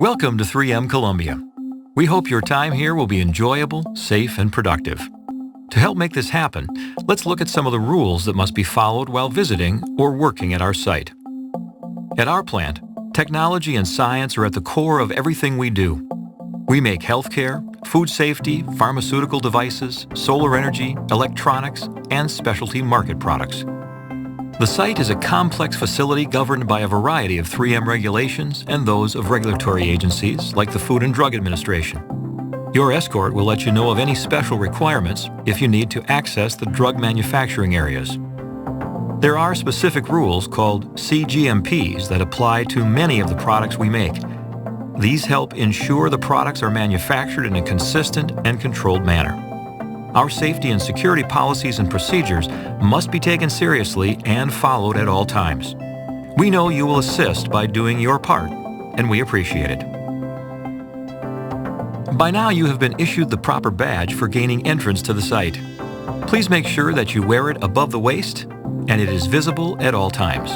Welcome to 3M Columbia. We hope your time here will be enjoyable, safe, and productive. To help make this happen, let's look at some of the rules that must be followed while visiting or working at our site. At our plant, technology and science are at the core of everything we do. We make healthcare, food safety, pharmaceutical devices, solar energy, electronics, and specialty market products. The site is a complex facility governed by a variety of 3M regulations and those of regulatory agencies like the Food and Drug Administration. Your escort will let you know of any special requirements if you need to access the drug manufacturing areas. There are specific rules called CGMPs that apply to many of the products we make. These help ensure the products are manufactured in a consistent and controlled manner. Our safety and security policies and procedures must be taken seriously and followed at all times. We know you will assist by doing your part, and we appreciate it. By now you have been issued the proper badge for gaining entrance to the site. Please make sure that you wear it above the waist and it is visible at all times.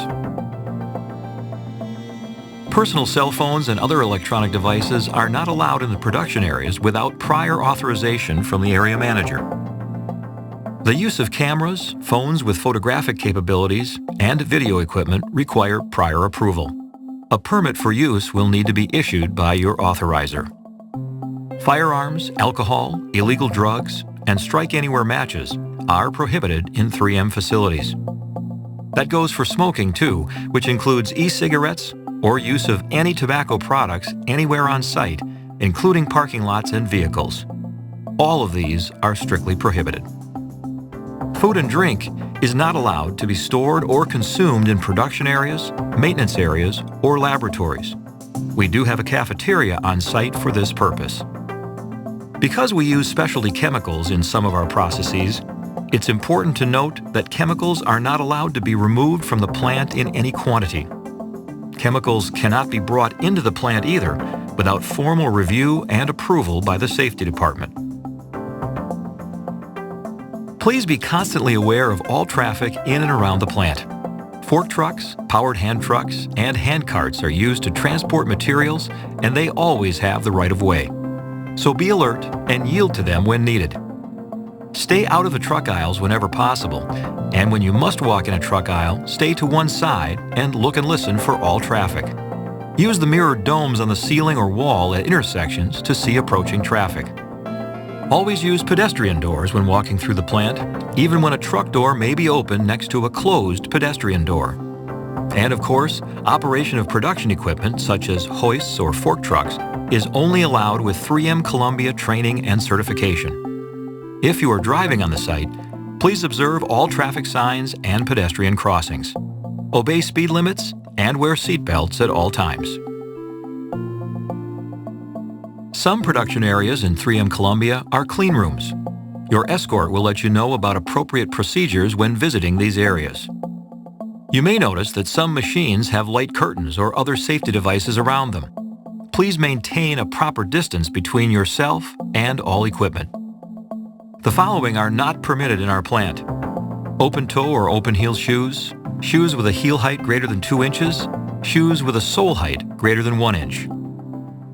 Personal cell phones and other electronic devices are not allowed in the production areas without prior authorization from the area manager. The use of cameras, phones with photographic capabilities, and video equipment require prior approval. A permit for use will need to be issued by your authorizer. Firearms, alcohol, illegal drugs, and strike-anywhere matches are prohibited in 3M facilities. That goes for smoking too, which includes e-cigarettes or use of any tobacco products anywhere on site, including parking lots and vehicles. All of these are strictly prohibited. Food and drink is not allowed to be stored or consumed in production areas, maintenance areas, or laboratories. We do have a cafeteria on site for this purpose. Because we use specialty chemicals in some of our processes, it's important to note that chemicals are not allowed to be removed from the plant in any quantity. Chemicals cannot be brought into the plant either without formal review and approval by the safety department. Please be constantly aware of all traffic in and around the plant. Fork trucks, powered hand trucks, and hand carts are used to transport materials, and they always have the right of way. So be alert and yield to them when needed. Stay out of the truck aisles whenever possible, and when you must walk in a truck aisle, stay to one side and look and listen for all traffic. Use the mirrored domes on the ceiling or wall at intersections to see approaching traffic. Always use pedestrian doors when walking through the plant, even when a truck door may be open next to a closed pedestrian door. And of course, operation of production equipment such as hoists or fork trucks is only allowed with 3M Columbia training and certification. If you are driving on the site, please observe all traffic signs and pedestrian crossings. Obey speed limits and wear seat belts at all times. Some production areas in 3M Columbia are clean rooms. Your escort will let you know about appropriate procedures when visiting these areas. You may notice that some machines have light curtains or other safety devices around them. Please maintain a proper distance between yourself and all equipment. The following are not permitted in our plant: open-toe or open-heel shoes, shoes with a heel height greater than 2 inches, shoes with a sole height greater than 1 inch.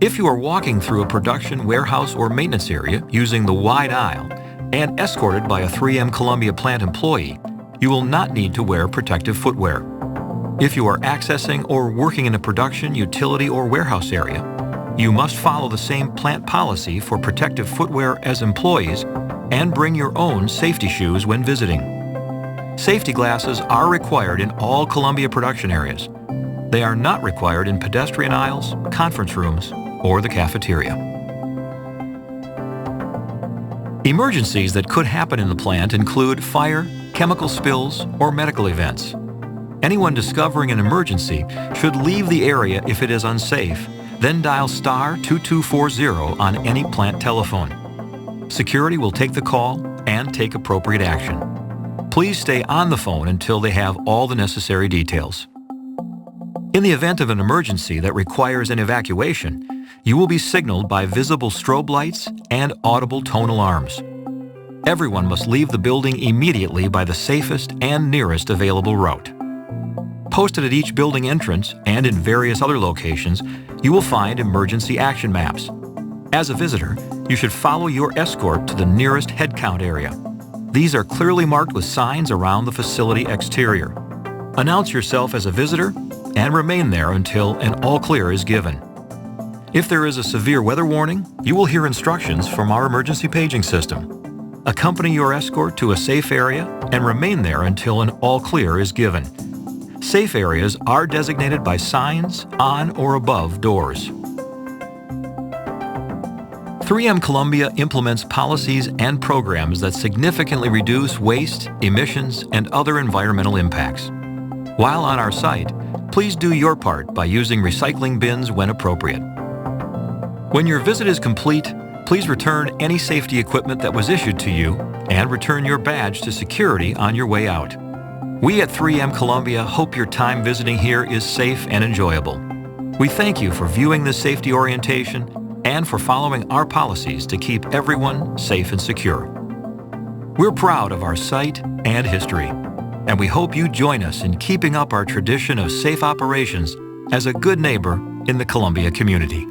If you are walking through a production, warehouse, or maintenance area using the wide aisle and escorted by a 3M Columbia plant employee, you will not need to wear protective footwear. If you are accessing or working in a production, utility, or warehouse area, you must follow the same plant policy for protective footwear as employees and bring your own safety shoes when visiting. Safety glasses are required in all Columbia production areas. They are not required in pedestrian aisles, conference rooms, or the cafeteria. Emergencies that could happen in the plant include fire, chemical spills, or medical events. Anyone discovering an emergency should leave the area if it is unsafe, then dial star 2240 on any plant telephone. Security will take the call and take appropriate action. Please stay on the phone until they have all the necessary details. In the event of an emergency that requires an evacuation, you will be signaled by visible strobe lights and audible tone alarms. Everyone must leave the building immediately by the safest and nearest available route. Posted at each building entrance and in various other locations, you will find emergency action maps. As a visitor, you should follow your escort to the nearest head count area. These are clearly marked with signs around the facility exterior. Announce yourself as a visitor and remain there until an all clear is given. If there is a severe weather warning, you will hear instructions from our emergency paging system. Accompany your escort to a safe area and remain there until an all clear is given. Safe areas are designated by signs on or above doors. 3M Columbia implements policies and programs that significantly reduce waste, emissions, and other environmental impacts. While on our site, please do your part by using recycling bins when appropriate. When your visit is complete, please return any safety equipment that was issued to you and return your badge to security on your way out. We at 3M Columbia hope your time visiting here is safe and enjoyable. We thank you for viewing this safety orientation and for following our policies to keep everyone safe and secure. We're proud of our site and history, and we hope you join us in keeping up our tradition of safe operations as a good neighbor in the Columbia community.